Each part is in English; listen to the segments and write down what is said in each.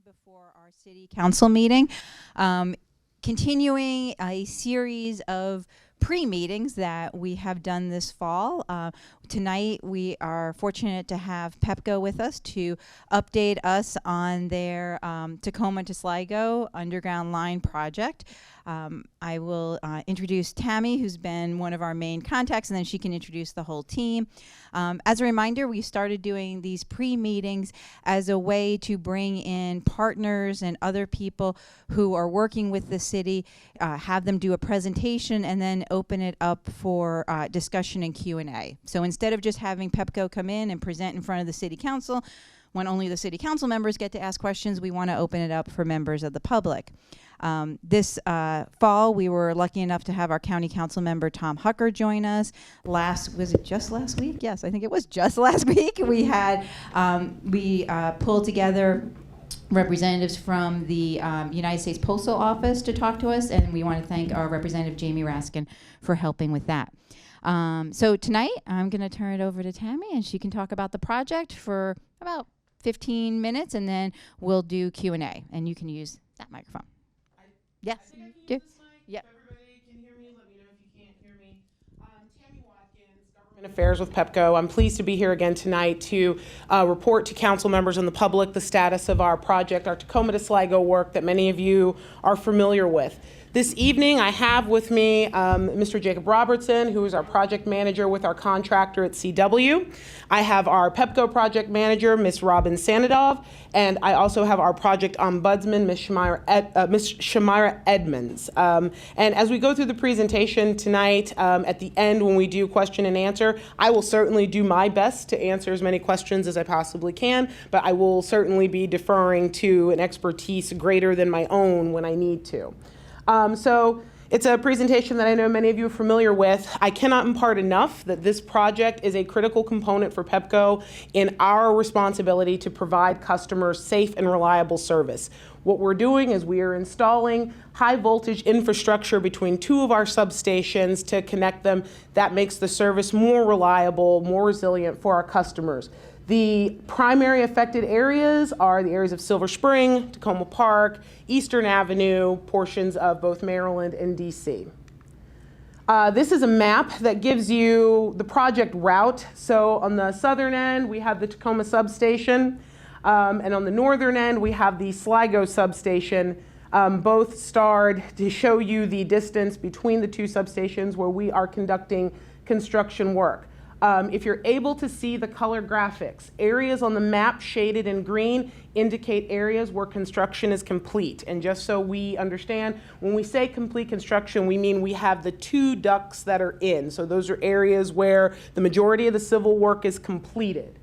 before our city council meeting, continuing a series of pre-meetings that we have done this fall. Tonight we are fortunate to have Pepco with us to update us on their Takoma to Sligo underground line project. I will introduce Tammy, who's been one of our main contacts, and then she can introduce the whole team. As a reminder, we started doing these pre-meetings as a way to bring in partners and other people who are working with the city, have them do a presentation, and then open it up for discussion and Q&A. So instead of just having Pepco come in and present in front of the city council, when only the city council members get to ask questions, we want to open it up for members of the public. This fall, we were lucky enough to have our county council member Tom Hucker join us. Was it just last week? Yes, I think it was just last week. We had pulled together representatives from the United States Postal Office to talk to us, and we want to thank our representative Jamie Raskin for helping with that. So tonight I'm going to turn it over to Tammy, and she can talk about the project for about 15 minutes, and then we'll do Q&A, and you can use that microphone. Yes. I think I can use this mic. Yep. If everybody can hear me, let me know if you can't hear me. Tammy Watkins, Government Affairs with Pepco. I'm pleased to be here again tonight to report to council members and the public the status of our project, our Takoma to Sligo work that many of you are familiar with. This evening, I have with me Mr. Jacob Robertson, who is our project manager with our contractor at CW. I have our Pepco project manager, Ms. Robin Sanadov, and I also have our project ombudsman, Ms. Shamira Edmonds. And as we go through the presentation tonight, at the end when we do question and answer, I will certainly do my best to answer as many questions as I possibly can, but I will certainly be deferring to an expertise greater than my own when I need to. So it's a presentation that I know many of you are familiar with. I cannot impart enough that this project is a critical component for Pepco in our responsibility to provide customers safe and reliable service. What we're doing is we are installing high voltage infrastructure between two of our substations to connect them. That makes the service more reliable, more resilient for our customers. The primary affected areas are the areas of Silver Spring, Takoma Park, Eastern Avenue, portions of both Maryland and DC. This is a map that gives you the project route. So on the southern end, we have the Takoma substation, and on the northern end, we have the Sligo substation, both starred to show you the distance between the two substations where we are conducting construction work. If you're able to see the color graphics, areas on the map shaded in green indicate areas where construction is complete. And just so we understand, when we say complete construction, we mean we have the two ducts that are in. So those are areas where the majority of the civil work is completed.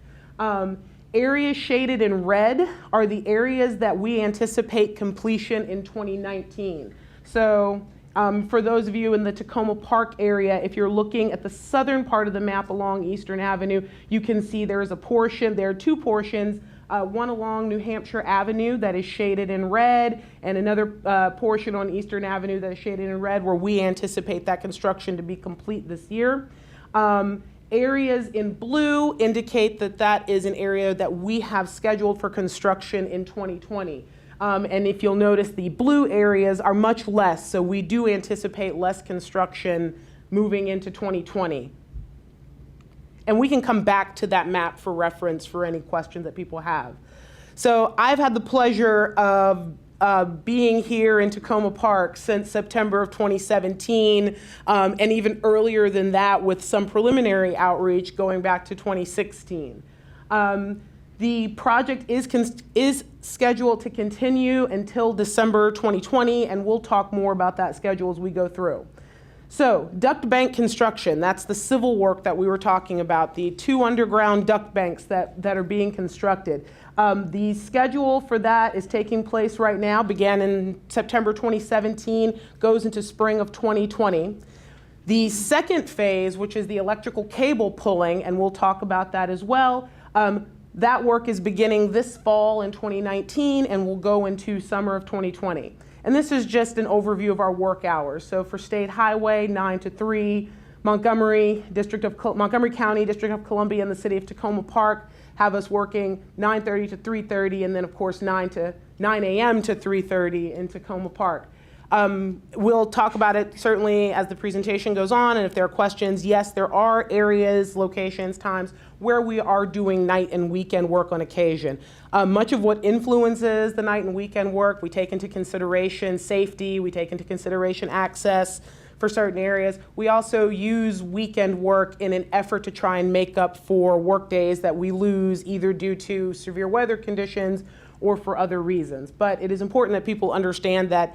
Areas shaded in red are the areas that we anticipate completion in 2019. So for those of you in the Takoma Park area, if you're looking at the southern part of the map along Eastern Avenue, you can see there are two portions, one along New Hampshire Avenue that is shaded in red, and another portion on Eastern Avenue that is shaded in red, where we anticipate that construction to be complete this year. Areas in blue indicate that that is an area that we have scheduled for construction in 2020. And if you'll notice, the blue areas are much less, so we do anticipate less construction moving into 2020. And we can come back to that map for reference for any questions that people have. So I've had the pleasure of being here in Takoma Park since September of 2017, and even earlier than that with some preliminary outreach going back to 2016. The project is scheduled to continue until December 2020, and we'll talk more about that schedule as we go through. So, duct bank construction, that's the civil work that we were talking about, the two underground duct banks that are being constructed. The schedule for that is taking place right now, began in September 2017, goes into spring of 2020. The second phase, which is the electrical cable pulling, and we'll talk about that as well, that work is beginning this fall in 2019 and will go into summer of 2020. And this is just an overview of our work hours. So for State Highway, 9 to 3, Montgomery County, District of Columbia, and the City of Takoma Park have us working 9:30 to 3:30, and then of course 9 to 9 a.m. to 3:30 in Takoma Park. We'll talk about it certainly as the presentation goes on, and if there are questions, yes, there are areas, locations, times where we are doing night and weekend work on occasion. Much of what influences the night and weekend work, we take into consideration safety, we take into consideration access for certain areas. We also use weekend work in an effort to try and make up for work days that we lose either due to severe weather conditions or for other reasons. But it is important that people understand that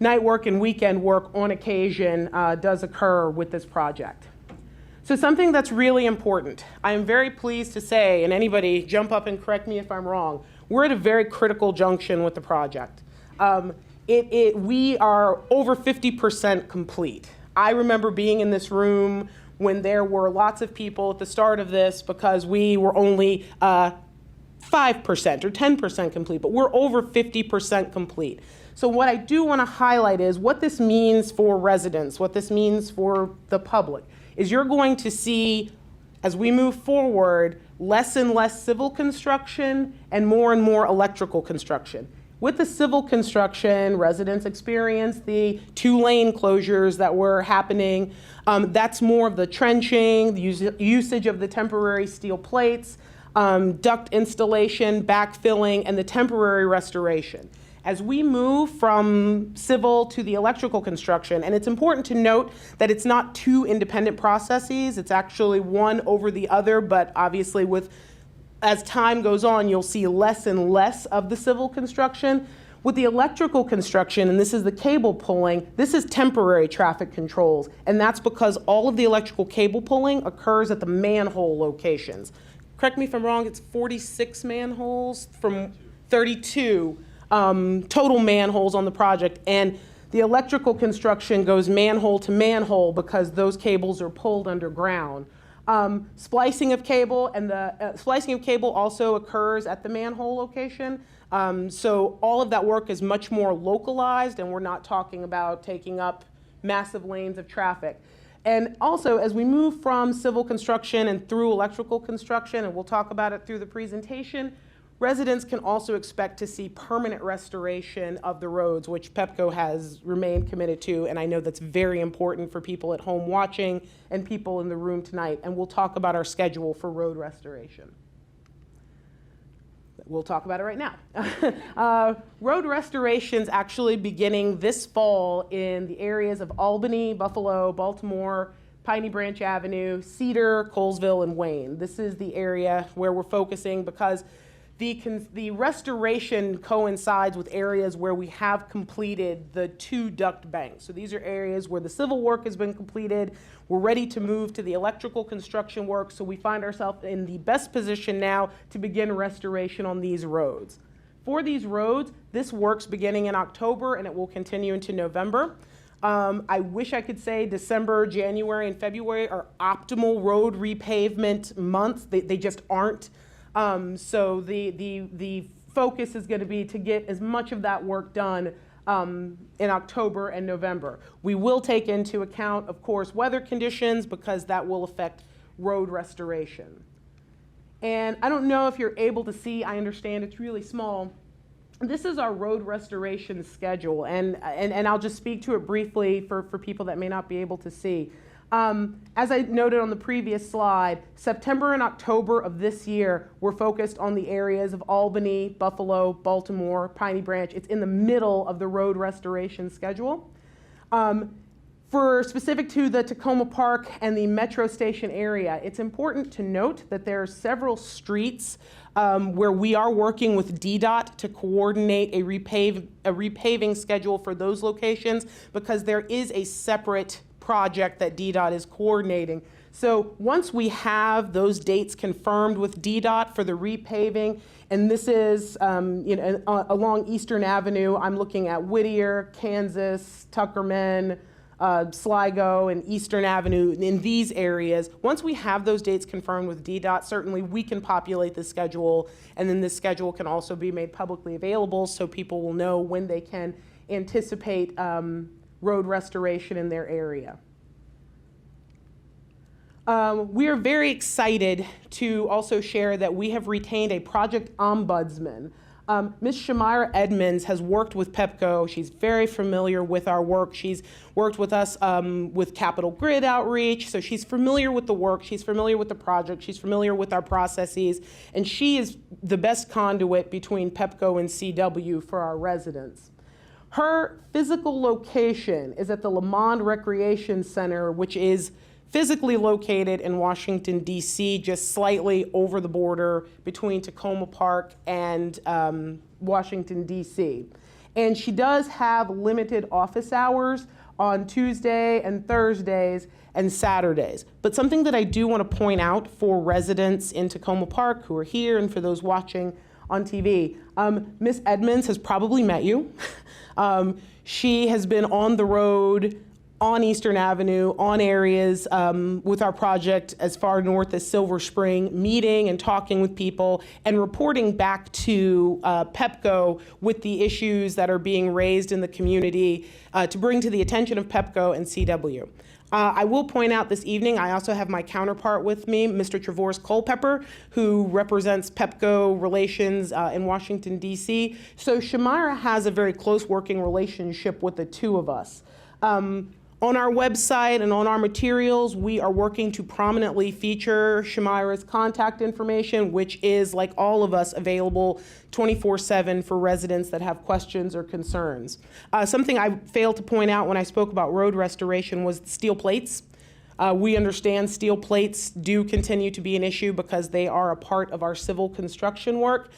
night work and weekend work on occasion does occur with this project. So something that's really important, I am very pleased to say, and anybody jump up and correct me if I'm wrong, we're at a very critical junction with the project. We are over 50% complete. I remember being in this room when there were lots of people at the start of this because we were only 5% or 10% complete, but we're over 50% complete. So what I do want to highlight is what this means for residents, what this means for the public, is you're going to see, as we move forward, less and less civil construction and more electrical construction. With the civil construction, residents experience the 2-lane closures that were happening. That's more of the trenching, the usage of the temporary steel plates, duct installation, backfilling, and the temporary restoration. As we move from civil to the electrical construction, and it's important to note that it's not two independent processes, it's actually one over the other, but obviously as time goes on, you'll see less and less of the civil construction. With the electrical construction, and this is the cable pulling, this is temporary traffic controls, and that's because all of the electrical cable pulling occurs at the manhole locations. Correct me if I'm wrong, it's 46 manholes from 32 total manholes on the project, and the electrical construction goes manhole to manhole because those cables are pulled underground. Splicing of cable, and the splicing of cable also occurs at the manhole location. So all of that work is much more localized, and we're not talking about taking up massive lanes of traffic. And also, as we move from civil construction and through electrical construction, and we'll talk about it through the presentation, residents can also expect to see permanent restoration of the roads, which Pepco has remained committed to, and I know that's very important for people at home watching and people in the room tonight. And we'll talk about our schedule for road restoration. We'll talk about it right now. Road restorations actually beginning this fall in the areas of Albany, Buffalo, Baltimore, Piney Branch Avenue, Cedar, Colesville, and Wayne. This is the area where we're focusing because the restoration coincides with areas where we have completed the 2 duct banks. So these are areas where the civil work has been completed. We're ready to move to the electrical construction work, so we find ourselves in the best position now to begin restoration on these roads. For these roads, this work's beginning in October and it will continue into November. I wish I could say December, January, and February are optimal road repavement months. They just aren't. So the focus is going to be to get as much of that work done in October and November. We will take into account, of course, weather conditions because that will affect road restoration. And I don't know if you're able to see, I understand it's really small. This is our road restoration schedule, and I'll just speak to it briefly for people that may not be able to see. As I noted on the previous slide, September and October of this year, we're focused on the areas of Albany, Buffalo, Baltimore, Piney Branch. It's in the middle of the road restoration schedule. For specific to the Takoma Park and the metro station area, it's important to note that there are several streets where we are working with DDOT to coordinate a repaving schedule for those locations because there is a separate project that DDOT is coordinating. So once we have those dates confirmed with DDOT for the repaving, and this is along Eastern Avenue, I'm looking at Whittier, Kansas, Tuckerman, Sligo, and Eastern Avenue in these areas. Once we have those dates confirmed with DDOT, certainly we can populate the schedule, and then this schedule can also be made publicly available so people will know when they can anticipate road restoration in their area. We are very excited to also share that we have retained a project ombudsman. Ms. Shamira Edmonds has worked with Pepco. She's very familiar with our work. She's worked with us with Capital Grid outreach, so she's familiar with the work, she's familiar with the project, she's familiar with our processes, and she is the best conduit between Pepco and CW for our residents. Her physical location is at the Lamond Recreation Center, which is physically located in Washington, D.C., just slightly over the border between Takoma Park and Washington, D.C. And she does have limited office hours on Tuesday and Thursdays and Saturdays. But something that I do want to point out for residents in Takoma Park who are here and for those watching on TV, Ms. Edmonds has probably met you. She has been on the road on Eastern Avenue, on areas with our project as far north as Silver Spring, meeting and talking with people and reporting back to Pepco with the issues that are being raised in the community to bring to the attention of Pepco and CW. I will point out this evening, I also have my counterpart with me, Mr. Travors Culpepper, who represents Pepco relations in Washington, D.C. So Shamira has a very close working relationship with the two of us. On our website and on our materials, we are working to prominently feature Shamira's contact information, which is, like all of us, available 24/7 for residents that have questions or concerns. Something I failed to point out when I spoke about road restoration was steel plates. We understand steel plates do continue to be an issue because they are a part of our civil construction work.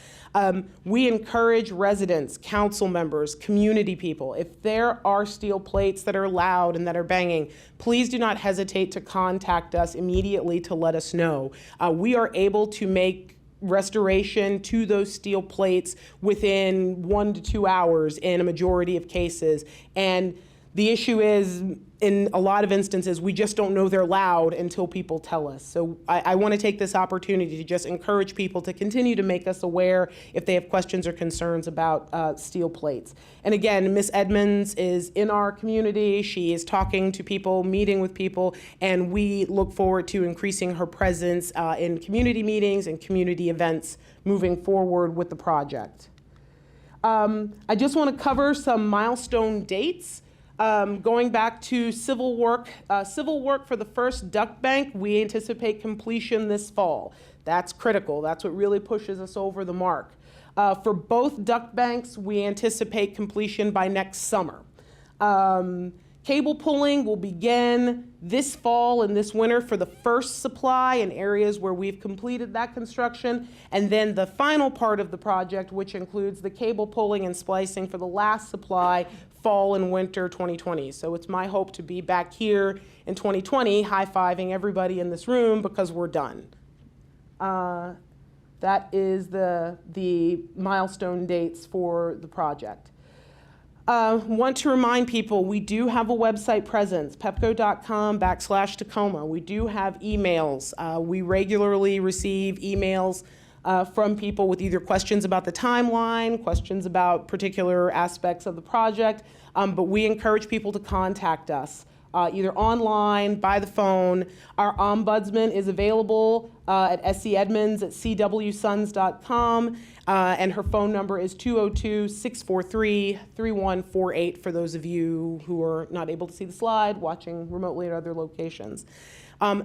We encourage residents, council members, community people, if there are steel plates that are loud and that are banging, please do not hesitate to contact us immediately to let us know. We are able to make restoration to those steel plates within 1 to 2 hours in a majority of cases. And the issue is, in a lot of instances, we just don't know they're loud until people tell us. So I want to take this opportunity to just encourage people to continue to make us aware if they have questions or concerns about steel plates. And again, Ms. Edmonds is in our community. She is talking to people, meeting with people, and we look forward to increasing her presence in community meetings and community events moving forward with the project. I just want to cover some milestone dates. Going back to civil work for the first duct bank, we anticipate completion this fall. That's critical. That's what really pushes us over the mark. For both duct banks, we anticipate completion by next summer. Cable pulling will begin this fall and this winter for the first supply in areas where we've completed that construction. And then the final part of the project, which includes the cable pulling and splicing for the last supply, fall and winter 2020. So it's my hope to be back here in 2020 high-fiving everybody in this room because we're done. That is the milestone dates for the project. Want to remind people, we do have a website presence, pepco.com/Takoma. We do have emails. We regularly receive emails from people with either questions about the timeline, questions about particular aspects of the project, but we encourage people to contact us either online, by the phone. Our ombudsman is available at scedmonds@cwsons.com, and her phone number is 202-643-3148 for those of you who are not able to see the slide, watching remotely at other locations.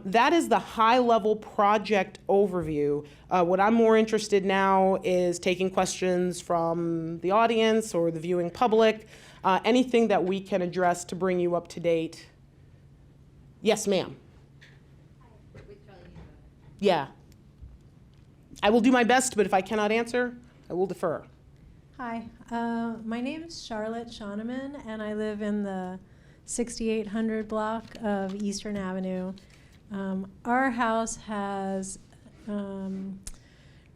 That is the high-level project overview. What I'm more interested now is taking questions from the audience or the viewing public, anything that we can address to bring you up to date. Yes, ma'am. Yeah. I will do my best, but if I cannot answer, I will defer. Hi, my name is Charlotte Shoneman, and I live in the 6800 block of Eastern Avenue. Our house has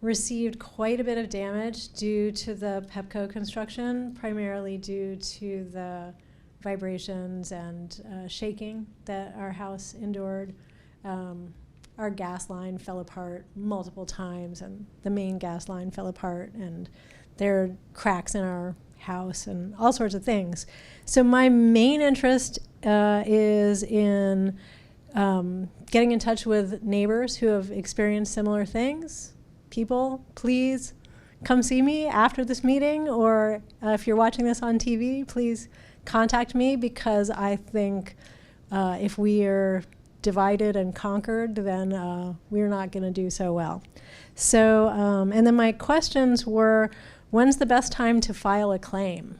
received quite a bit of damage due to the Pepco construction, primarily due to the vibrations and shaking that our house endured. Our gas line fell apart multiple times, and the main gas line fell apart, and there are cracks in our house and all sorts of things. So my main interest is in getting in touch with neighbors who have experienced similar things. People, please come see me after this meeting, or if you're watching this on TV, please contact me, because I think if we are divided and conquered, then we're not going to do so well. So, and then my questions were, when's the best time to file a claim?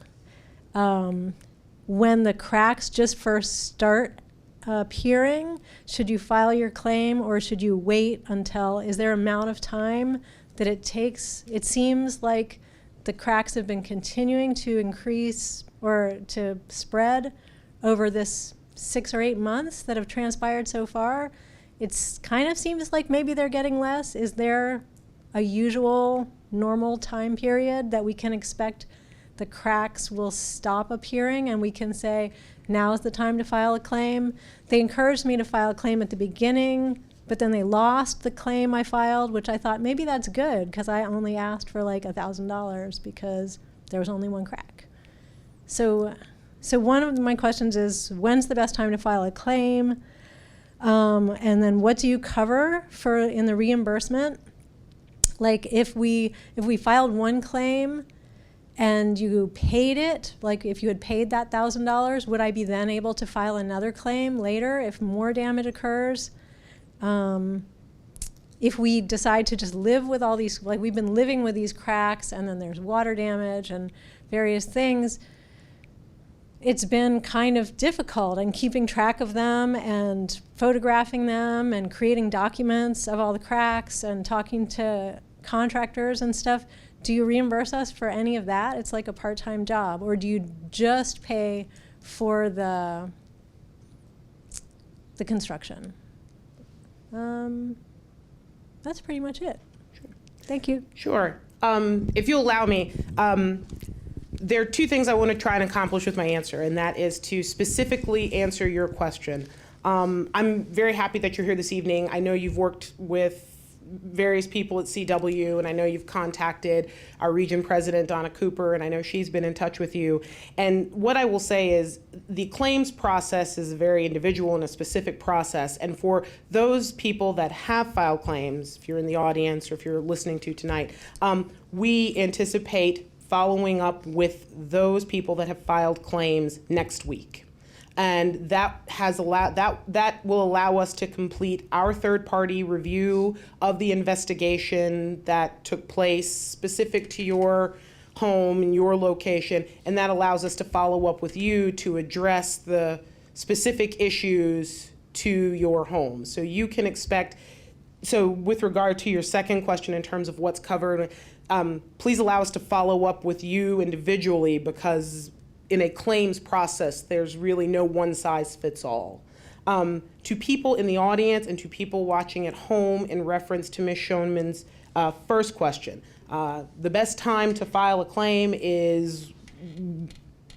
When the cracks just first start appearing, should you file your claim, or should you wait until, is there an amount of time that it takes? It seems like the cracks have been continuing to increase or to spread over this 6 or 8 months that have transpired so far. It's kind of seems like maybe they're getting less. Is there a usual normal time period that we can expect the cracks will stop appearing and we can say, now's the time to file a claim? They encouraged me to file a claim at the beginning, but then they lost the claim I filed, which I thought maybe that's good, because I only asked for like $1,000 because there was only one crack. So one of my questions is, when's the best time to file a claim? And then what do you cover for in the reimbursement? Like if we filed one claim and you paid it, like if you had paid that $1,000, would I be then able to file another claim later if more damage occurs? If we decide to just live with all these, like we've been living with these cracks, and then there's water damage and various things, it's been kind of difficult, and keeping track of them and photographing them and creating documents of all the cracks and talking to contractors and stuff. Do you reimburse us for any of that? It's like a part-time job. Or do you just pay for the construction? That's pretty much it. Sure. Thank you. Sure. If you allow me, there are two things I want to try and accomplish with my answer, and that is to specifically answer your question. I'm very happy that you're here this evening. I know you've worked with various people at CW, and I know you've contacted our region president, Donna Cooper, and I know she's been in touch with you. And what I will say is the claims process is a very individual and a specific process. And for those people that have filed claims, if you're in the audience or if you're listening to tonight, we anticipate following up with those people that have filed claims next week. And that has allowed that will allow us to complete our third-party review of the investigation that took place specific to your home and your location, and that allows us to follow up with you to address the specific issues to your home. So you can expect. So with regard to your second question in terms of what's covered, please allow us to follow up with you individually, because in a claims process, there's really no one size fits all. To people in the audience and to people watching at home, in reference to Ms. Schoenman's first question, the best time to file a claim is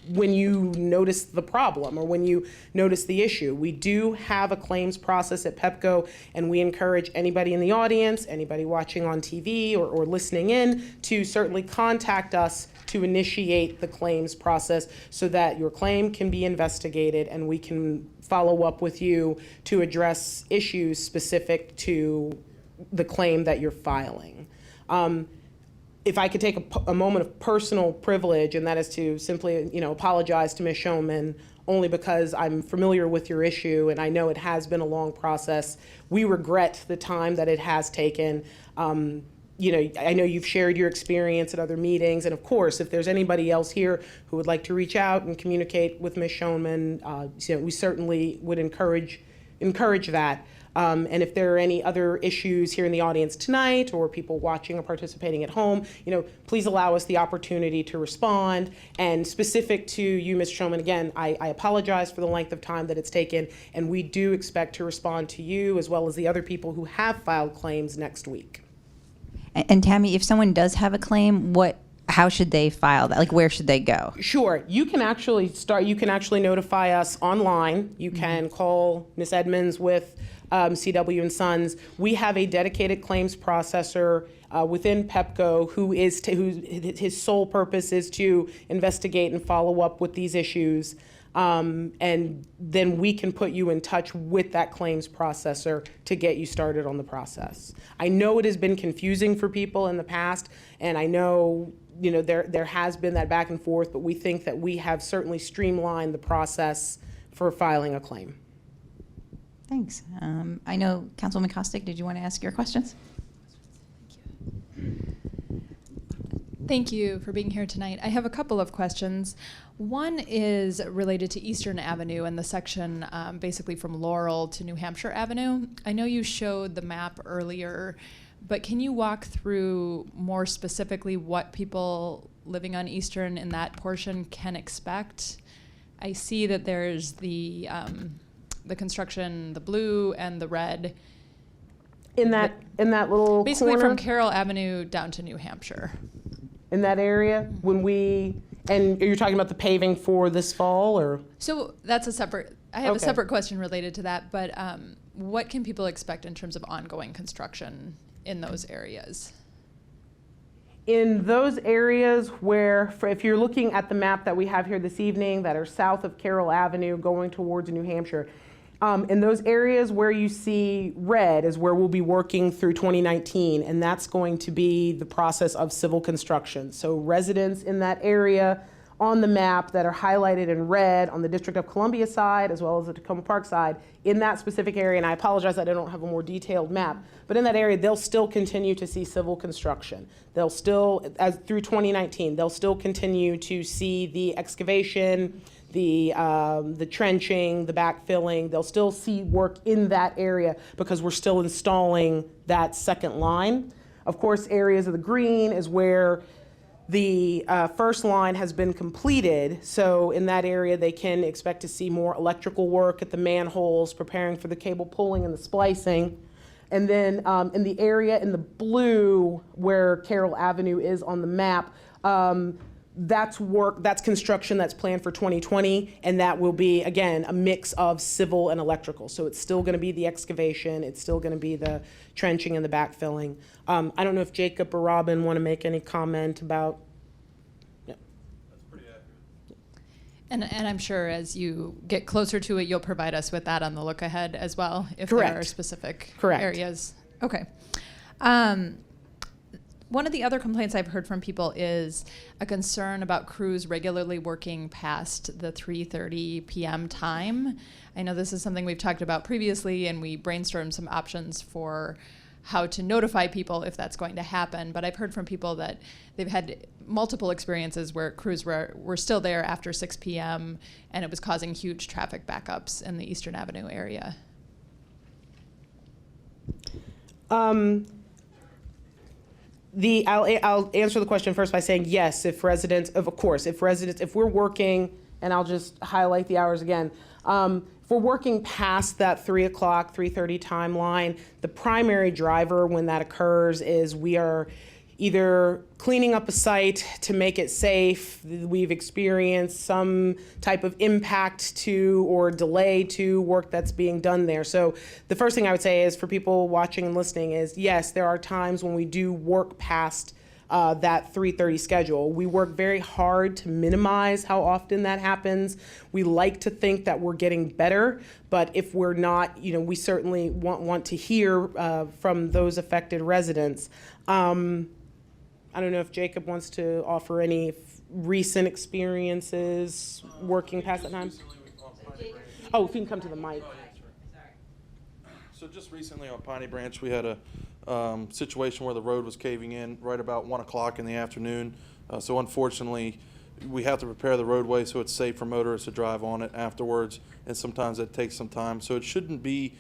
when you notice the problem or when you notice the issue. We do have a claims process at Pepco, and we encourage anybody in the audience, anybody watching on TV or listening in, to certainly contact us to initiate the claims process so that your claim can be investigated and we can follow up with you to address issues specific to the claim that you're filing. If I could take a moment of personal privilege, and that is to simply, apologize to Ms. Schoenman, only because I'm familiar with your issue and I know it has been a long process. We regret the time that it has taken. I know you've shared your experience at other meetings, and of course, if there's anybody else here who would like to reach out and communicate with Ms. Schoenman, we certainly would encourage that. And if there are any other issues here in the audience tonight, or people watching or participating at home, please allow us the opportunity to respond. And specific to you, Ms. Schoenman, again, I apologize for the length of time that it's taken, and we do expect to respond to you as well as the other people who have filed claims next week. And Tammy, if someone does have a claim, how should they file that? Like, where should they go? Sure. You can actually notify us online. You can call Ms. Edmonds with CW and Sons. We have a dedicated claims processor within Pepco who his sole purpose is to investigate and follow up with these issues. and then we can put you in touch with that claims processor to get you started on the process. I know it has been confusing for people in the past, and I know there has been that back and forth, but we think that we have certainly streamlined the process for filing a claim. Thanks. I know Councilwoman Costick, did you want to ask your questions? Thank you for being here tonight. I have a couple of questions. One is related to Eastern Avenue and the section basically from Laurel to New Hampshire Avenue. I know you showed the map earlier, but can you walk through more specifically what people living on Eastern in that portion can expect? I see that there's the construction, the blue and the red. In that little basically corner? From Carroll Avenue down to New Hampshire. In that area, and you're talking about the paving for this fall, or? So that's I have a Okay. separate question related to that, but what can people expect in terms of ongoing construction in those areas? In those areas where, if you're looking at the map that we have here this evening that are south of Carroll Avenue going towards New Hampshire, in those areas where you see red is where we'll be working through 2019, and that's going to be the process of civil construction. So residents in that area on the map that are highlighted in red on the District of Columbia side as well as the Takoma Park side, in that specific area, and I apologize that I don't have a more detailed map, but in that area they'll still continue to see civil construction. They'll still, as through 2019, they'll still continue to see the excavation, the trenching, the backfilling. They'll still see work in that area because we're still installing that second line. Of course, areas of the green is where the first line has been completed. So in that area, they can expect to see more electrical work at the manholes, preparing for the cable pulling and the splicing. And then in the area in the blue where Carroll Avenue is on the map, that's construction that's planned for 2020, and that will be, again, a mix of civil and electrical. So it's still going to be the excavation, it's still going to be the trenching and the backfilling. I don't know if Jacob or Robin want to make any comment about. Yeah. That's pretty accurate. And I'm sure as you get closer to it, you'll provide us with that on the look ahead as well, if Correct. there are specific Correct. areas. Okay. One of the other complaints I've heard from people is a concern about crews regularly working past the 3:30 p.m. time. I know this is something we've talked about previously, and we brainstormed some options for how to notify people if that's going to happen. But I've heard from people that they've had multiple experiences where crews were still there after 6 p.m. and it was causing huge traffic backups in the Eastern Avenue area. I'll answer the question first by saying yes, if we're working, and I'll just highlight the hours again, if we're working past that 3 o'clock, 3:30 timeline, the primary driver when that occurs is we are either cleaning up a site to make it safe, we've experienced some type of impact to or delay to work that's being done there. So the first thing I would say is for people watching and listening is, yes, there are times when we do work past that 3:30 schedule. We work very hard to minimize how often that happens. We like to think that we're getting better, but if we're not, we certainly want to hear from those affected residents. I don't know if Jacob wants to offer any recent experiences working past that time. Oh, if you can come to the mic. So just recently on Piney Branch, we had a situation where the road was caving in right about 1 o'clock in the afternoon. So unfortunately, we have to prepare the roadway so it's safe for motorists to drive on it afterwards, and sometimes that takes some time. So it shouldn't be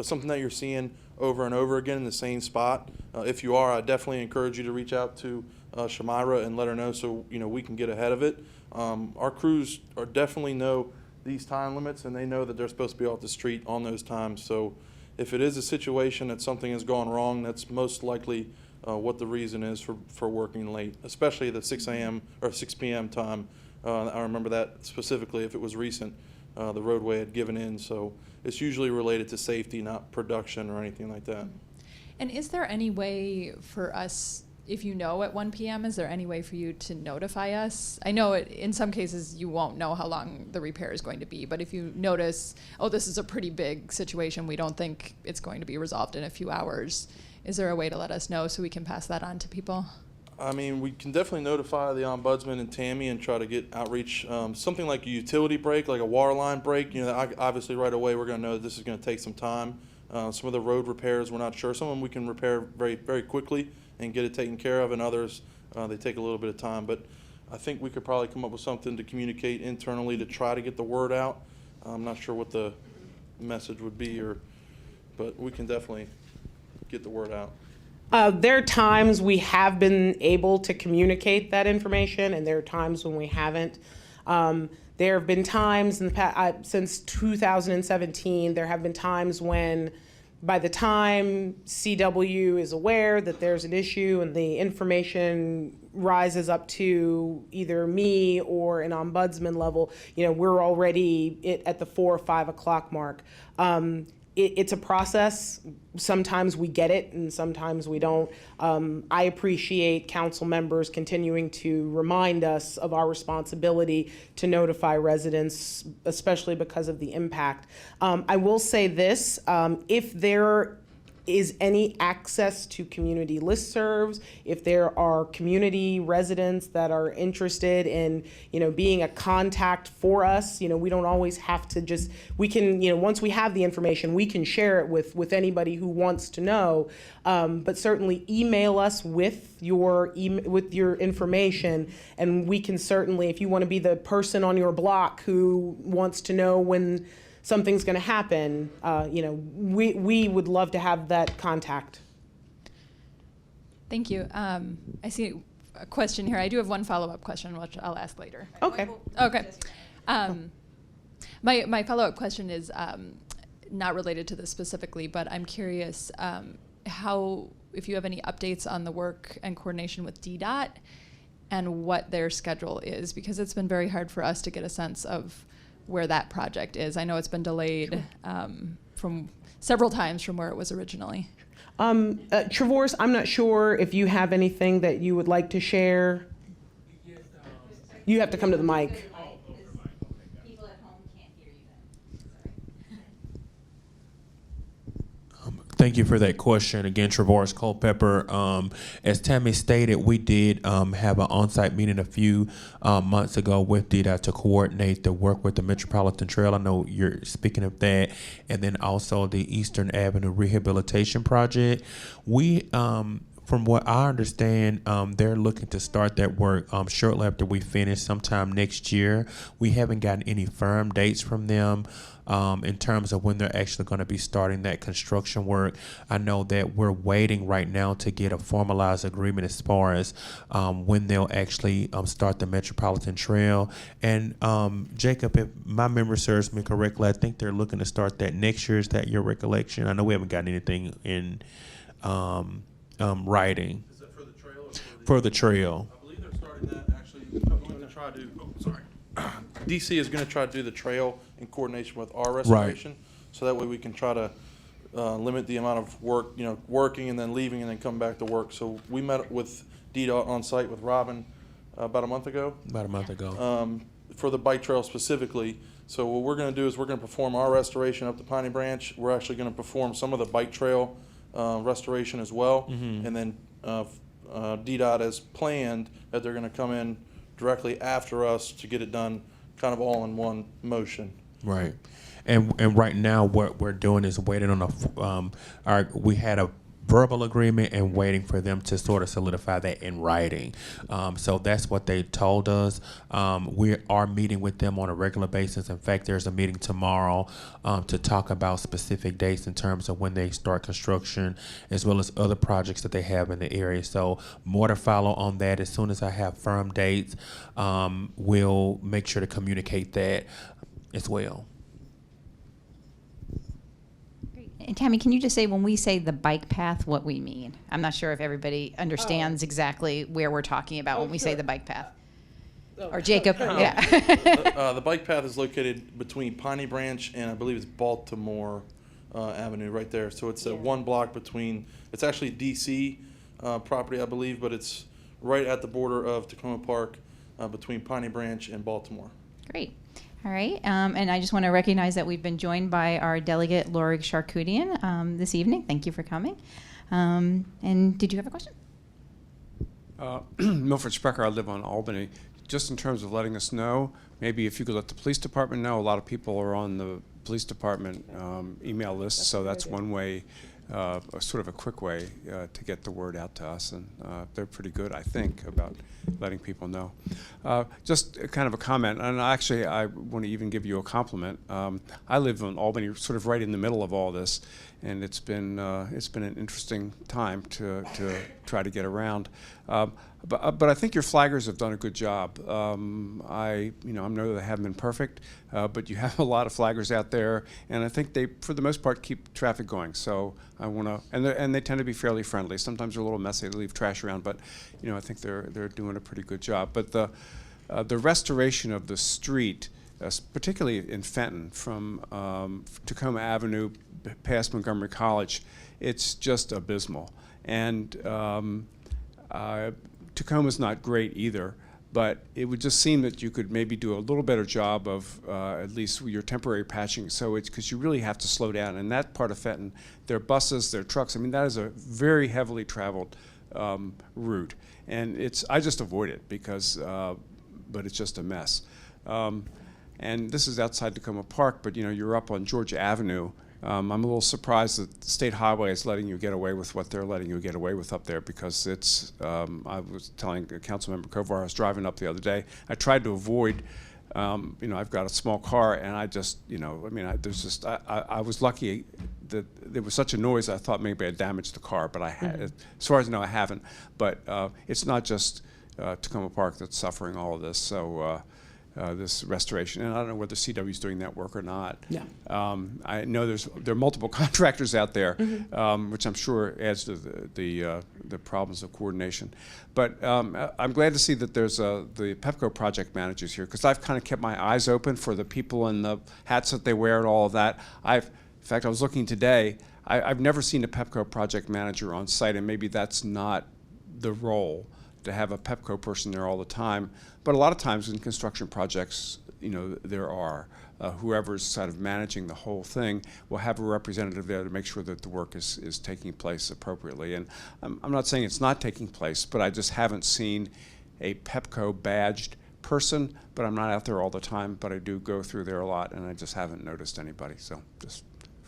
something that you're seeing over and over again in the same spot. If you are, I definitely encourage you to reach out to Shamira and let her know so we can get ahead of it. Our crews definitely know these time limits, and they know that they're supposed to be off the street on those times. So if it is a situation that something has gone wrong, that's most likely what the reason is for working late, especially the 6 a.m. or 6 p.m. time. I remember that specifically if it was recent. The roadway had given in, so it's usually related to safety, not production or anything like that. And is there any way for us if you know at 1 p.m., is there any way for you to notify us? I know in some cases you won't know how long the repair is going to be, but if you notice, oh, this is a pretty big situation, we don't think it's going to be resolved in a few hours, is there a way to let us know so we can pass that on to people? I mean, we can definitely notify the ombudsman and Tammy and try to get outreach. Something like a utility break, like a water line break, obviously right away we're going to know that this is going to take some time. Some of the road repairs, we're not sure. Some of them we can repair very, very quickly and get it taken care of, and others, they take a little bit of time. But I think we could probably come up with something to communicate internally to try to get the word out. I'm not sure what the message would be, but we can definitely get the word out. There are times we have been able to communicate that information, and there are times when we haven't. There have been times in the past, since 2017, there have been times when by the time CW is aware that there's an issue and the information rises up to either me or an ombudsman level, we're already at the 4 or 5 o'clock mark. It's a process. Sometimes we get it and sometimes we don't. I appreciate council members continuing to remind us of our responsibility to notify residents, especially because of the impact. I will say this, if there is any access to community listservs, if there are community residents that are interested in, being a contact for us, we don't always have to we can, once we have the information, we can share it with anybody who wants to know. But certainly email us with your information, and we can certainly, if you want to be the person on your block who wants to know when something's going to happen, we would love to have that contact. Thank you. I see a question here. I do have one follow-up question, which I'll ask later. Okay. Okay. My follow-up question is not related to this specifically, but I'm curious if you have any updates on the work and coordination with DDOT and what their schedule is, because it's been very hard for us to get a sense of where that project is. I know it's been delayed from several times from where it was originally. Travorce, I'm not sure if you have anything that you would like to share. You have to come to the mic. People at home can't hear you then. Sorry. Thank you for that question. Again, Travorce Culpepper. As Tammy stated, we did have an on-site meeting a few months ago with DDOT to coordinate the work with the Metropolitan Trail. I know you're speaking of that. And then also the Eastern Avenue Rehabilitation Project. We, from what I understand, they're looking to start that work shortly after we finish sometime next year. We haven't gotten any firm dates from them in terms of when they're actually going to be starting that construction work. I know that we're waiting right now to get a formalized agreement as far as when they'll actually start the Metropolitan Trail. And Jacob, if my memory serves me correctly, I think they're looking to start that next year. Is that your recollection? I know we haven't gotten anything in writing. Is that for the trail or for the trail? I believe they're starting that actually. I'm going to try to, DC is going to try to do the trail in coordination with our restoration. So that way we can try to limit the amount of work, working and then leaving and then coming back to work. So we met with DDOT on site with Robin about a month ago. For the bike trail specifically. So what we're going to do is we're going to perform our restoration up to Piney Branch. We're actually going to perform some of the bike trail restoration as well. And then DDOT has planned that they're going to come in directly after us to get it done kind of all in one motion. Right. And right now what we're doing is waiting on we had a verbal agreement and waiting for them to sort of solidify that in writing. So that's what they told us. We are meeting with them on a regular basis. In fact, there's a meeting tomorrow to talk about specific dates in terms of when they start construction, as well as other projects that they have in the area. So more to follow on that. As soon as I have firm dates, we'll make sure to communicate that as well. And Tammy, can you just say when we say the bike path, what we mean? I'm not sure if everybody understands exactly where we're talking about when we say the bike path. Or Jacob, yeah. The bike path is located between Piney Branch and I believe it's Baltimore Avenue right there. So it's one block between, it's actually DC property, I believe, but it's right at the border of Takoma Park between Piney Branch and Baltimore. Great. All right. And I just want to recognize that we've been joined by our delegate, Lorig Charkoudian, this evening. Thank you for coming. And did you have a question? Milford Sprecher, I live on Albany. Just in terms of letting us know, maybe if you could let the police department know. A lot of people are on the police department email list, so that's one way, sort of a quick way to get the word out to us, and they're pretty good, I think, about letting people know. Just kind of a comment, and actually I want to even give you a compliment. I live in Albany, sort of right in the middle of all this, and it's been an interesting time to try to get around. But I think your flaggers have done a good job. I know they haven't been perfect, but you have a lot of flaggers out there, and I think they, for the most part, keep traffic going. So I want to, and they tend to be fairly friendly. Sometimes they're a little messy, they leave trash around, but I think they're doing a pretty good job. But the restoration of the street, particularly in Fenton, from Takoma Avenue past Montgomery College, it's just abysmal. And Tacoma's not great either, but it would just seem that you could maybe do a little better job of at least your temporary patching. So it's because you really have to slow down. And that part of Fenton, there are buses, there are trucks. I mean, that is a very heavily traveled route. And I just avoid it because, but it's just a mess. And this is outside Takoma Park, but you're up on Georgia Avenue. I'm a little surprised that the State Highway is letting you get away with what they're letting you get away with up there, because it's, I was telling Councilmember Kovar, I was driving up the other day, I tried to avoid, I've got a small car, and I just, I was lucky that there was such a noise, I thought maybe I damaged the car, but I had, as far as I know, I haven't. But it's not just Takoma Park that's suffering all of this, so this restoration, and I don't know whether CW is doing that work or not. Yeah. I know there are multiple contractors out there, which I'm sure adds to the problems of coordination. But I'm glad to see that there's the Pepco project managers here, because I've kind of kept my eyes open for the people and the hats that they wear and all of that. In fact, I was looking today. I've never seen a Pepco project manager on site, and maybe that's not the role, to have a Pepco person there all the time. But a lot of times in construction projects, there are. Whoever's sort of managing the whole thing will have a representative there to make sure that the work is taking place appropriately. And I'm not saying it's not taking place, but I just haven't seen a Pepco badged person, but I'm not out there all the time, but I do go through there a lot, and I just haven't noticed anybody. So just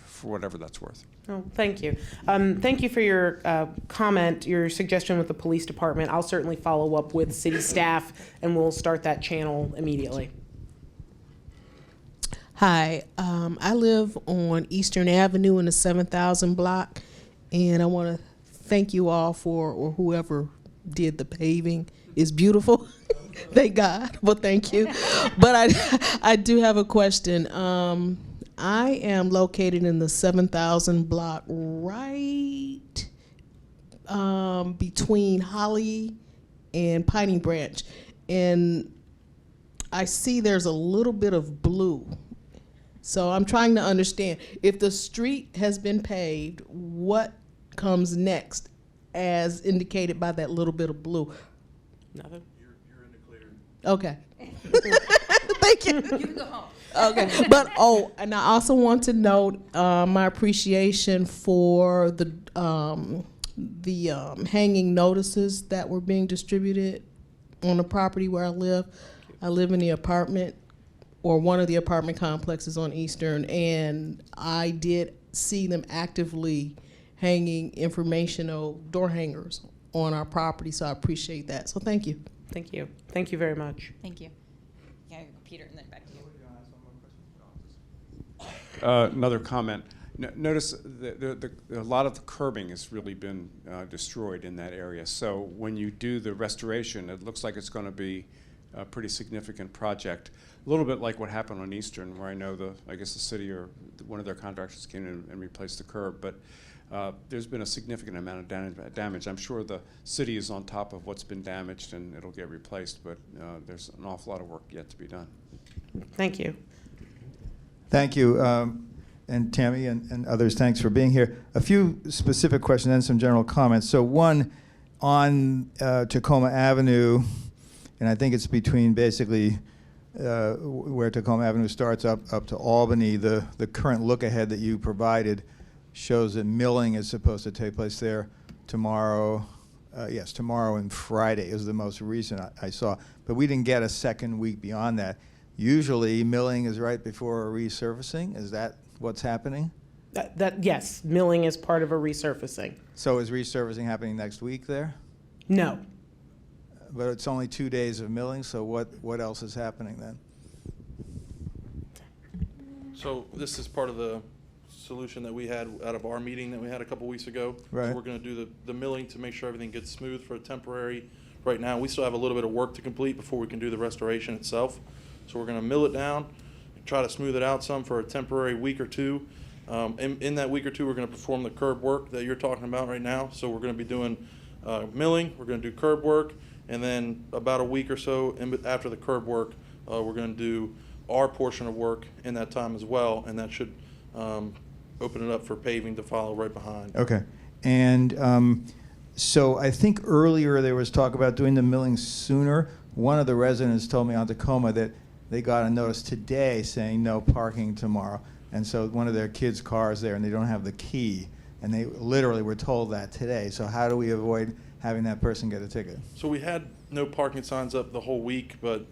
for whatever that's worth. Oh, thank you. Thank you for your comment, your suggestion with the police department. I'll certainly follow up with city staff, and we'll start that channel immediately. Hi, I live on Eastern Avenue in the 7,000 block, and I want to thank you all or whoever did the paving. It's beautiful. Thank God. Well, thank you. But I do have a question. I am located in the 7,000 block, right between Holly and Piney Branch, and I see there's a little bit of blue. So I'm trying to understand, if the street has been paved, what comes next as indicated by that little bit of blue? Nothing. You're in the clear. Okay. Thank you. You can go home. Okay, but and I also want to note my appreciation for the hanging notices that were being distributed on the property where I live. I live in the apartment, or one of the apartment complexes on Eastern, and I did see them actively hanging informational door hangers on our property, so I appreciate that. So thank you. Thank you. Thank you very much. Thank you. Yeah, Peter, and then back to you. Another comment. Notice that a lot of the curbing has really been destroyed in that area. So when you do the restoration, it looks like it's going to be a pretty significant project. A little bit like what happened on Eastern, where I know I guess the city or one of their contractors came in and replaced the curb. But there's been a significant amount of damage. I'm sure the city is on top of what's been damaged and it'll get replaced, but there's an awful lot of work yet to be done. Thank you. Thank you, and Tammy and others, thanks for being here. A few specific questions and some general comments. So one, on Takoma Avenue, and I think it's between basically where Takoma Avenue starts up to Albany, the current look ahead that you provided shows that milling is supposed to take place there tomorrow. Yes, tomorrow and Friday is the most recent I saw. But we didn't get a second week beyond that. Usually milling is right before a resurfacing. Is that what's happening? Yes, milling is part of a resurfacing. So is resurfacing happening next week there? No. But it's only 2 days of milling, so what else is happening then? So this is part of the solution that we had out of our meeting that we had a couple weeks ago. Right. So we're going to do the milling to make sure everything gets smooth for a temporary. Right now, we still have a little bit of work to complete before we can do the restoration itself. So we're going to mill it down, try to smooth it out some for a temporary week or two. In that week or two, we're going to perform the curb work that you're talking about right now. So we're going to be doing milling, we're going to do curb work, and then about a week or so after the curb work, we're going to do our portion of work in that time as well, and that should open it up for paving to follow right behind. Okay. And so I think earlier there was talk about doing the milling sooner. One of the residents told me on Takoma that they got a notice today saying no parking tomorrow. And so one of their kids' cars there, and they don't have the key. And they literally were told that today. So how do we avoid having that person get a ticket? So we had no parking signs up the whole week, but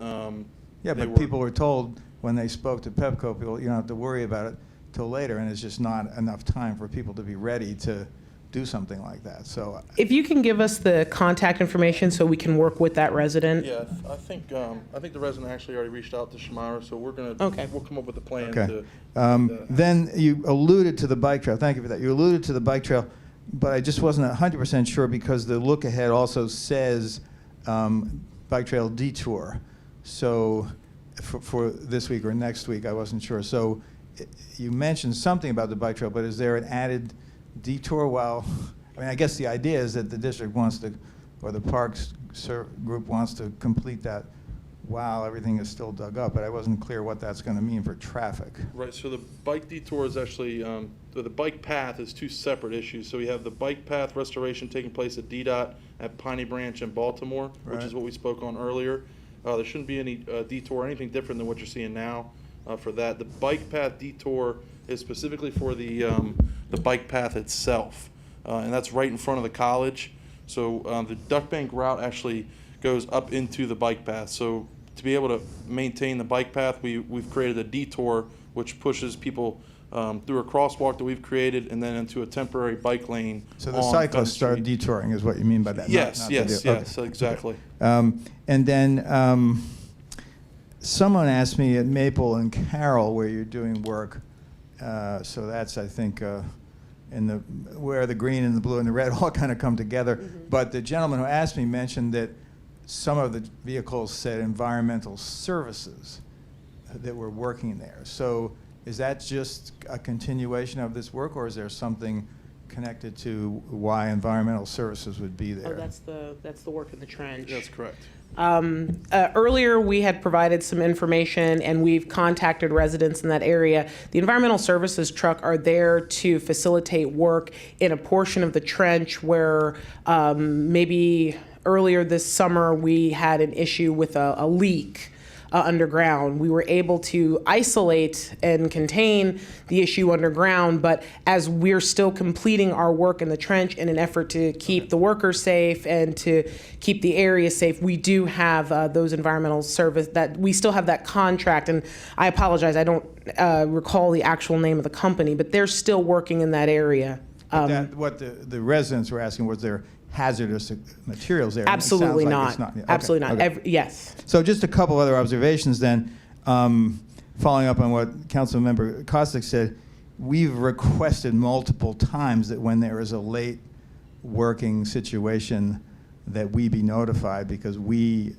Yeah, but people were told when they spoke to Pepco, people, you don't have to worry about it till later, and it's just not enough time for people to be ready to do something like that. So If you can give us the contact information so we can work with that resident. yeah, I think the resident actually already reached out to Shamira, so we'll come up with a plan okay. to. Then you alluded to the bike trail. Thank you for that. You alluded to the bike trail, but I just wasn't 100% sure because the look ahead also says bike trail detour. So for this week or next week, I wasn't sure. So you mentioned something about the bike trail, but is there an added detour? Well, I mean, I guess the idea is that the district wants to, or the parks group wants to complete that while everything is still dug up, but I wasn't clear what that's going to mean for traffic. Right, so the bike detour is actually, the bike path is two separate issues. So we have the bike path restoration taking place at DDOT at Piney Branch in Baltimore, which is Right. what we spoke on earlier. There shouldn't be any detour or anything different than what you're seeing now for that. The bike path detour is specifically for the bike path itself, and that's right in front of the college. So the duck bank route actually goes up into the bike path. So to be able to maintain the bike path, we've created a detour which pushes people through a crosswalk that we've created and then into a temporary bike lane. So the on cyclists Fenn start Street. detouring is what you mean by that? Yes, not the exactly. And then someone asked me at Maple and Carroll where you're doing work. So that's, I think, in the where the green and the blue and the red all kind of come together. Mm-hmm. But the gentleman who asked me mentioned that some of the vehicles said environmental services that were working there. So is that just a continuation of this work, or is there something connected to why environmental services would be there? Oh, that's the work in the trench. That's correct. Earlier, we had provided some information, and we've contacted residents in that area. The environmental services truck are there to facilitate work in a portion of the trench where maybe earlier this summer we had an issue with a leak underground. We were able to isolate and contain the issue underground, but as we're still completing our work in the trench in an effort to keep the workers safe and to keep the area safe, we do have those environmental service that we still have that contract. And I apologize, I don't recall the actual name of the company, but they're still working in that area. What the residents were asking, was there hazardous materials there? Absolutely It not. sounds like it's not. Yeah, Absolutely okay, not. okay. Yes. So just a couple other observations then. Following up on what Councilmember Kostick said, we've requested multiple times that when there is a late working situation that we be notified, because we,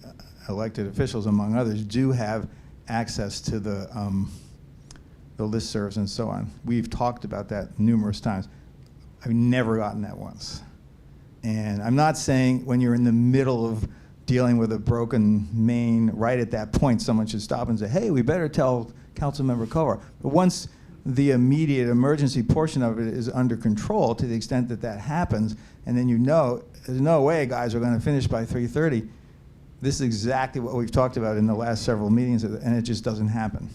elected officials among others, do have access to the listservs and so on. We've talked about that numerous times. I've never gotten that once. And I'm not saying when you're in the middle of dealing with a broken main, right at that point, someone should stop and say, hey, we better tell Councilmember Kovar. But once the immediate emergency portion of it is under control to the extent that that happens, and then there's no way guys are going to finish by 3:30. This is exactly what we've talked about in the last several meetings, and it just doesn't happen.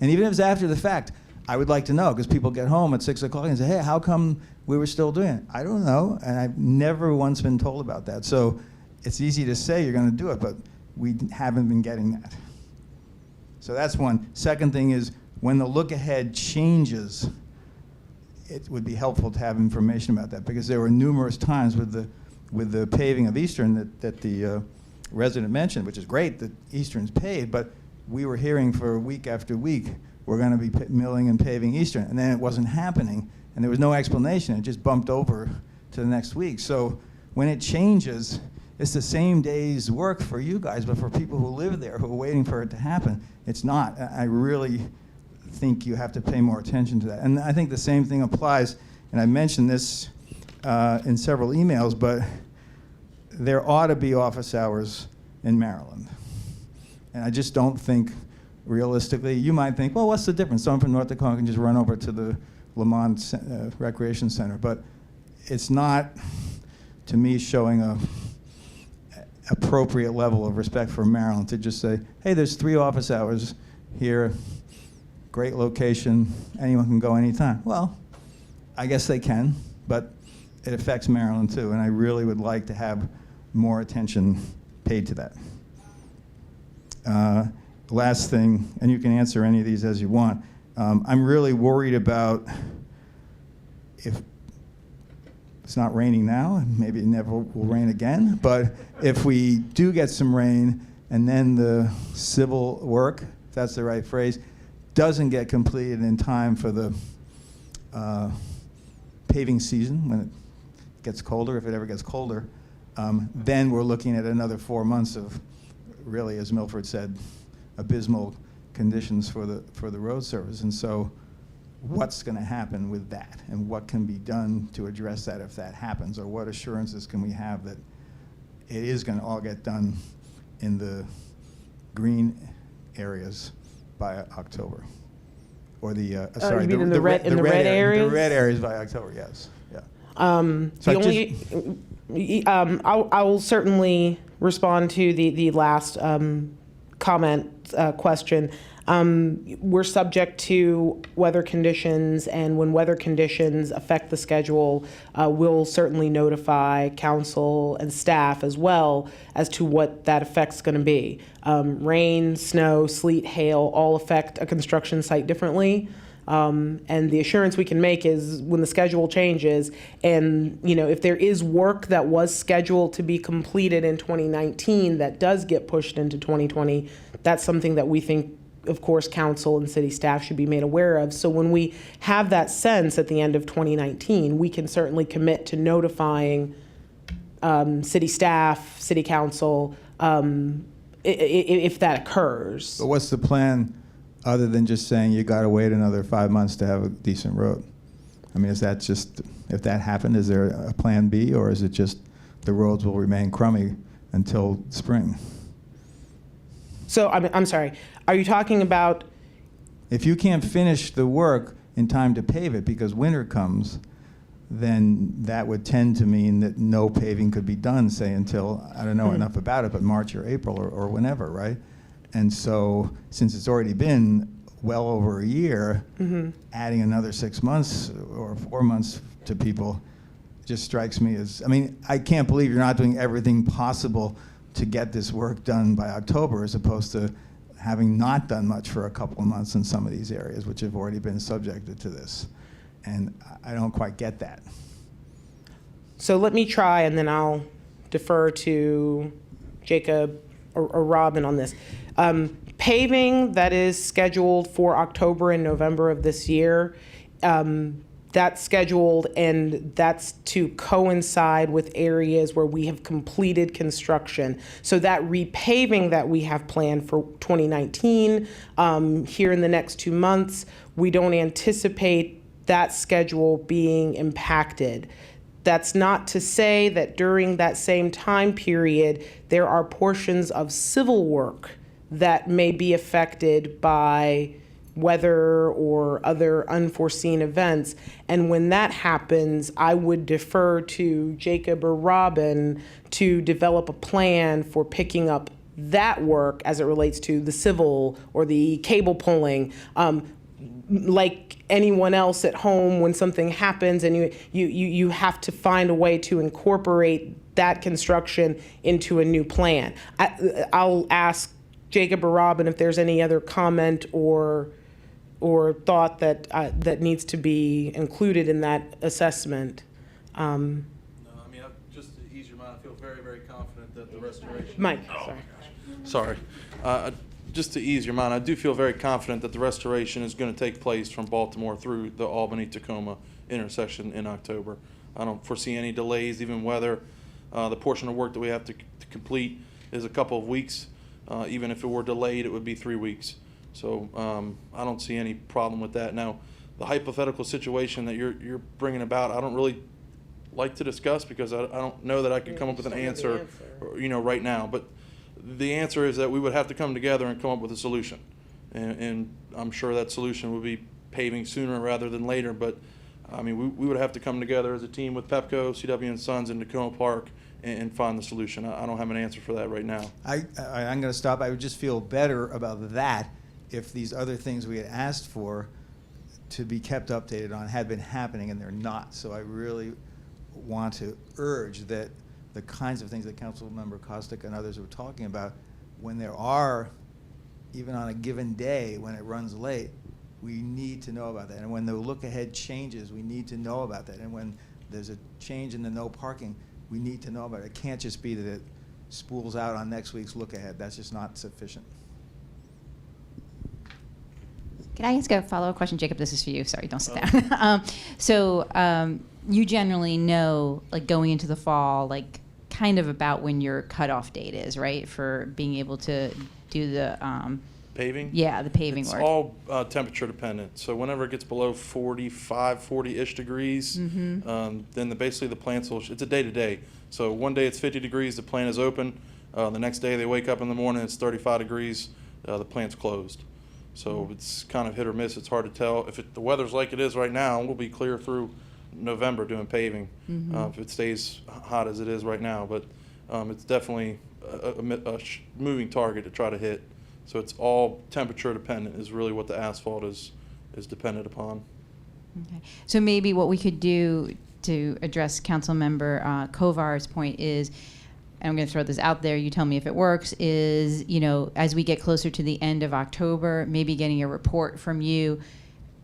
And even if it's after the fact, I would like to know, because people get home at 6 o'clock and say, hey, how come we were still doing it? I don't know, and I've never once been told about that. So it's easy to say you're going to do it, but we haven't been getting that. So that's one. Second thing is, when the look ahead changes, it would be helpful to have information about that, because there were numerous times with the paving of Eastern that the resident mentioned, which is great that Eastern's paid, but we were hearing for week after week, we're going to be milling and paving Eastern, and then it wasn't happening, and there was no explanation. It just bumped over to the next week. So when it changes, it's the same day's work for you guys, but for people who live there, who are waiting for it to happen, it's not. I really think you have to pay more attention to that. And I think the same thing applies, and I mentioned this in several emails, but there ought to be office hours in Maryland. And I just don't think, realistically, you might think, well, what's the difference? Someone from North Dakota can just run over to the Lamont Recreation Center. But it's not, to me, showing a appropriate level of respect for Maryland to just say, hey, there's 3 office hours here, great location, anyone can go anytime. Well, I guess they can, but it affects Maryland too, and I really would like to have more attention paid to that. Last thing, and you can answer any of these as you want, I'm really worried about, if it's not raining now, and maybe it never will rain again, but if we do get some rain and then the civil work, if that's the right phrase, doesn't get completed in time for the paving season when it gets colder, if it ever gets colder, then we're looking at another 4 months of really, as Milford said, abysmal conditions for the road service. And so what's going to happen with that, and what can be done to address that if that happens, or what assurances can we have that it is going to all get done in the green areas by October, or the you mean in the red areas? The red areas by October, yes. Yeah. I will certainly respond to the last question. We're subject to weather conditions, and when weather conditions affect the schedule, we'll certainly notify council and staff as well as to what that effect's going to be. Rain, snow, sleet, hail all affect a construction site differently. And the assurance we can make is when the schedule changes, and if there is work that was scheduled to be completed in 2019 that does get pushed into 2020, that's something that we think, of course, council and city staff should be made aware of. So when we have that sense at the end of 2019, we can certainly commit to notifying city staff, city council, if that occurs. But what's the plan, other than just saying you got to wait another 5 months to have a decent road? I mean, is that just, if that happened, is there a plan B, or is it just the roads will remain crummy until spring? So, I'm sorry, are you talking about? If you can't finish the work in time to pave it because winter comes, then that would tend to mean that no paving could be done, say, until, I don't know enough about it, but March or April or whenever, right? And so, since it's already been well over a year, adding another 6 months or 4 months to people just strikes me as, I mean, I can't believe you're not doing everything possible to get this work done by October, as opposed to having not done much for a couple of months in some of these areas, which have already been subjected to this. And I don't quite get that. So let me try, and then I'll defer to Jacob or Robin on this. Paving that is scheduled for October and November of this year, that's scheduled, and that's to coincide with areas where we have completed construction. So that repaving that we have planned for 2019, here in the next 2 months, we don't anticipate that schedule being impacted. That's not to say that during that same time period, there are portions of civil work that may be affected by weather or other unforeseen events. And when that happens, I would defer to Jacob or Robin to develop a plan for picking up that work as it relates to the civil or the cable pulling. Like anyone else at home, when something happens and you have to find a way to incorporate that construction into a new plan. I'll ask Jacob or Robin if there's any other comment or thought that needs to be included in that assessment. No, I mean, just to ease your mind, I feel very, very confident that the restoration. Mike, Sorry. Just to ease your mind, I do feel very confident that the restoration is going to take place from Baltimore through the Albany-Tacoma intersection in October. I don't foresee any delays, even weather. The portion of work that we have to complete is a couple of weeks. Even if it were delayed, it would be 3 weeks. So I don't see any problem with that. Now, the hypothetical situation that you're bringing about, I don't really like to discuss because I don't know that I could come up with an answer, right now. But the answer is that we would have to come together and come up with a solution. And I'm sure that solution would be paving sooner rather than later. But, I mean, we would have to come together as a team with Pepco, CW and Sons, and Takoma Park and find the solution. I don't have an answer for that right now. I'm going to stop. I would just feel better about that if these other things we had asked for to be kept updated on had been happening, and they're not. So I really want to urge that the kinds of things that Councilmember Kostick and others were talking about, when there are, even on a given day when it runs late, we need to know about that. And when the look-ahead changes, we need to know about that. And when there's a change in the no parking, we need to know about it. It can't just be that it spools out on next week's look-ahead. That's just not sufficient. Can I ask a follow-up question? Jacob, this is for you. Sorry, don't sit down. You generally know, like, going into the fall, like, kind of about when your cutoff date is, right, for being able to do the Paving? Yeah, the paving it's work. all temperature dependent. So whenever it gets below 45, 40-ish degrees, then basically the plants will, it's a day-to-day. So one day it's 50 degrees, the plant is open. The next day they wake up in the morning, it's 35 degrees, the plant's closed. So it's kind of hit or miss. It's hard to tell. If the weather's like it is right now, we'll be clear through November doing paving if it stays hot as it is right now. But it's definitely a moving target to try to hit. So it's all temperature dependent is really what the asphalt is dependent upon. Okay. So maybe what we could do to address Councilmember Kovar's point is, and I'm going to throw this out there, you tell me if it works, is, as we get closer to the end of October, maybe getting a report from you,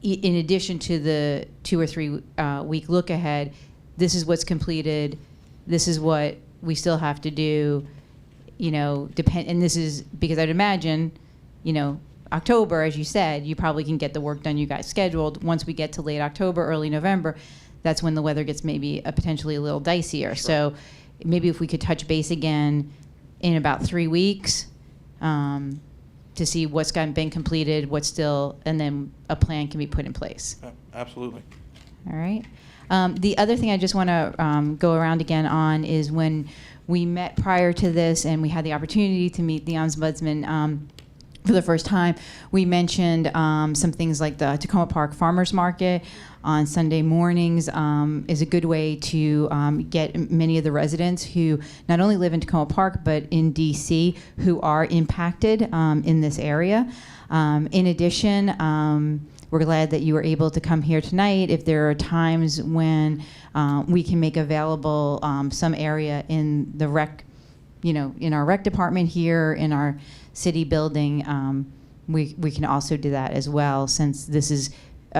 in addition to the 2 or 3 week look ahead, this is what's completed, this is what we still have to do, and this is, because I'd imagine, October, as you said, you probably can get the work done you guys scheduled. Once we get to late October, early November, that's when the weather gets maybe potentially a little dicier. Sure. So maybe if we could touch base again in about 3 weeks to see what's been completed, what's still, and then a plan can be put in place. Absolutely. All right. The other thing I just want to go around again on is when we met prior to this and we had the opportunity to meet the Ombudsman for the first time, we mentioned some things like the Takoma Park Farmers Market on Sunday mornings is a good way to get many of the residents who not only live in Takoma Park but in DC who are impacted in this area. In addition, we're glad that you were able to come here tonight. If there are times when we can make available some area in the rec, in our rec department here, in our city building, we can also do that as well, since this is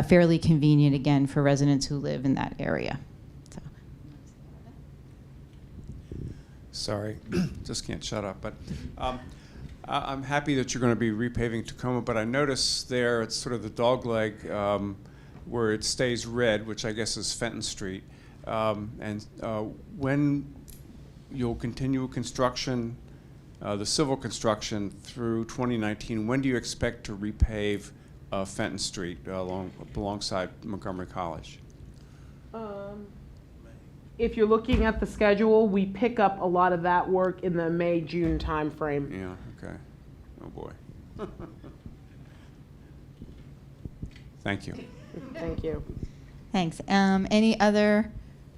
fairly convenient, again, for residents who live in that area. So. Sorry, just can't shut up. But I'm happy that you're going to be repaving Takoma, but I notice there it's sort of the dog leg where it stays red, which I guess is Fenton Street. And when you'll continue construction, the civil construction through 2019, when do you expect to repave Fenton Street alongside Montgomery College? If you're looking at the schedule, we pick up a lot of that work in the May-June timeframe. Yeah, okay. Oh, boy. Thank you. Thank you. Thanks. Any other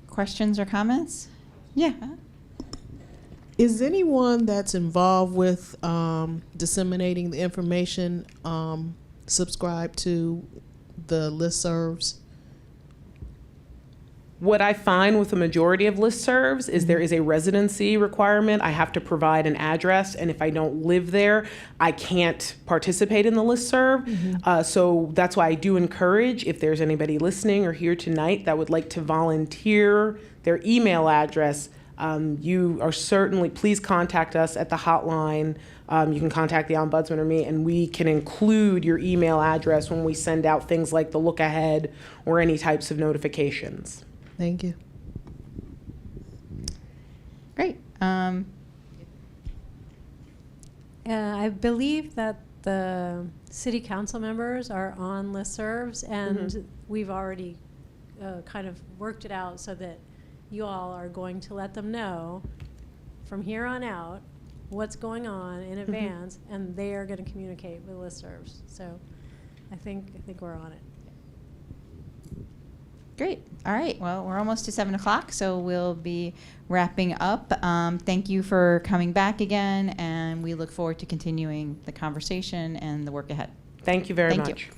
questions or comments? Yeah. Is anyone that's involved with disseminating the information subscribed to the listservs? What I find with the majority of listservs is there is a residency requirement. I have to provide an address, and if I don't live there, I can't participate in the listserv. So that's why I do encourage, if there's anybody listening or here tonight that would like to volunteer their email address, you are certainly, please contact us at the hotline. You can contact the ombudsman or me, and we can include your email address when we send out things like the look ahead or any types of notifications. Thank you. Great. I believe that the city council members are on listservs, and we've already kind of worked it out so that you all are going to let them know from here on out what's going on in advance, and they are going to communicate with listservs. So I think we're on it. Great. All right. Well, we're almost to 7 o'clock, so we'll be wrapping up. Thank you for coming back again, and we look forward to continuing the conversation and the work ahead. Thank you very Thank you. much.